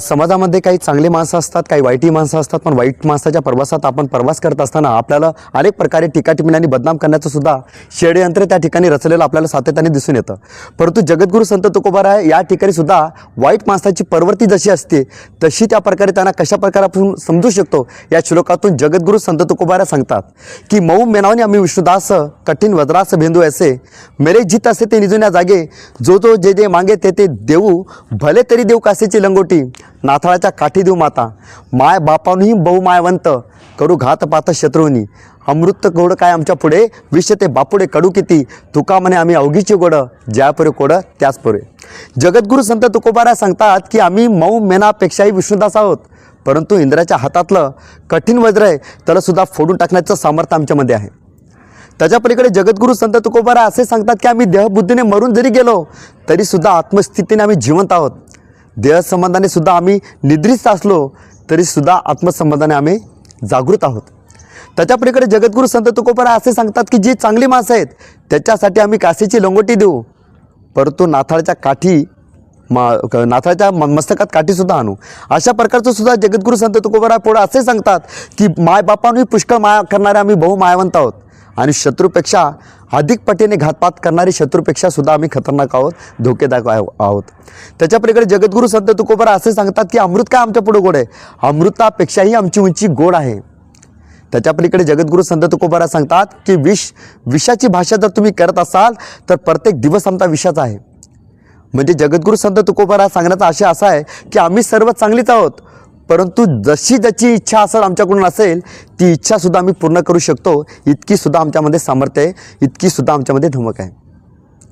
समाजामध्ये काही चांगली माणसं असतात, काही वाईटही माणसं असतात. पण वाईट माणसाच्या प्रवासात आपण प्रवास करत असताना आपल्याला अनेक प्रकारे टीकाटिप्पणी बदनाम करण्याचं सुद्धा षडयंत्र त्या ठिकाणी रचलेलं आपल्याला सातत्याने दिसून येतं. परंतु जगद्गुरू संत तुकोबाराय या ठिकाणी सुद्धा वाईट माणसाची प्रवृत्ती जशी असते तशी त्या प्रकारे त्यांना कशा प्रकारे आपण समजू शकतो या श्लोकातून जगद्गुरू संत तुकोबाराय सांगतात की मऊ मेनावनी आम्ही विष्णुदास कठीण वज्रास भेंदू ऐसे मेरे जित असे ते निजून जागे जो जो जे जे मागे ते ते देऊ भले तरी देऊ कासेची लंगोटी नाथाळाच्या काठी देऊ माता माय बापानही बहु मायवंत करू घात पात शत्रूंनी अमृत गोड काय आमच्या पुढे विष ते बापुडे कडू किती तुका म्हणे आम्ही अवघीची गोड ज्यापुरे कोड त्याचपुरे. जगद्गुरू संत तुकोबाराय सांगतात की आम्ही मऊ मेनापेक्षाही विष्णुदास आहोत. परंतु इंद्राच्या हातातलं कठीण वज्र आहे त्याला सुद्धा फोडून टाकण्याचं सामर्थ्य आमच्यामध्ये आहे. त्याच्या पलीकडे जगद्गुरू संत तुकोबाराय असे सांगतात की आम्ही देहबुद्धीने मरून जरी गेलो तरी सुद्धा आत्मस्थितीने आम्ही जिवंत आहोत. देहसंबंधाने सुद्धा आम्ही निद्रिस्त असलो तरी सुद्धा आत्मसंबंधाने आम्ही जागृत आहोत. त्याच्या पलीकडे जगद्गुरू संत तुकोबाराय असे सांगतात की जी चांगली माणसं आहेत त्याच्यासाठी आम्ही कासेची लंगोटी देऊ परंतु नाथाळच्या मस्तकात काठीसुद्धा आणू. अशा प्रकारचं सुद्धा जगद्गुरू संत तुकोबाराय पुढे असे सांगतात की मायबापांनी पुष्कळ माया करणारे आम्ही बहु मायावंत आहोत आणि शत्रूपेक्षा अधिक पटीने घातपात करणारी शत्रूपेक्षा सुद्धा आम्ही खतरनाक आहोत, धोकेदायक आहोत. त्याच्या पलीकडे जगद्गुरू संत तुकोबाराय असे सांगतात की अमृत काय आमच्या पुढे गोड आहे, अमृतापेक्षाही आमची उंची गोड आहे. त्याच्या पलीकडे जगद्गुरू संत तुकोबाराय सांगतात की विषाची भाषा जर तुम्ही करत असाल तर प्रत्येक दिवस आमचा विषाचा आहे. म्हणजे जगद्गुरू संत तुकोबाराय सांगण्याचा आशय असा आहे की आम्ही सर्व चांगलीच आहोत परंतु जशी ज्याची इच्छा असेल आमच्याकडून असेल ती इच्छासुद्धा आम्ही पूर्ण करू शकतो. इतकी सुद्धा आमच्यामध्ये सामर्थ्य आहे, इतकी सुद्धा आमच्यामध्ये धमक आहे.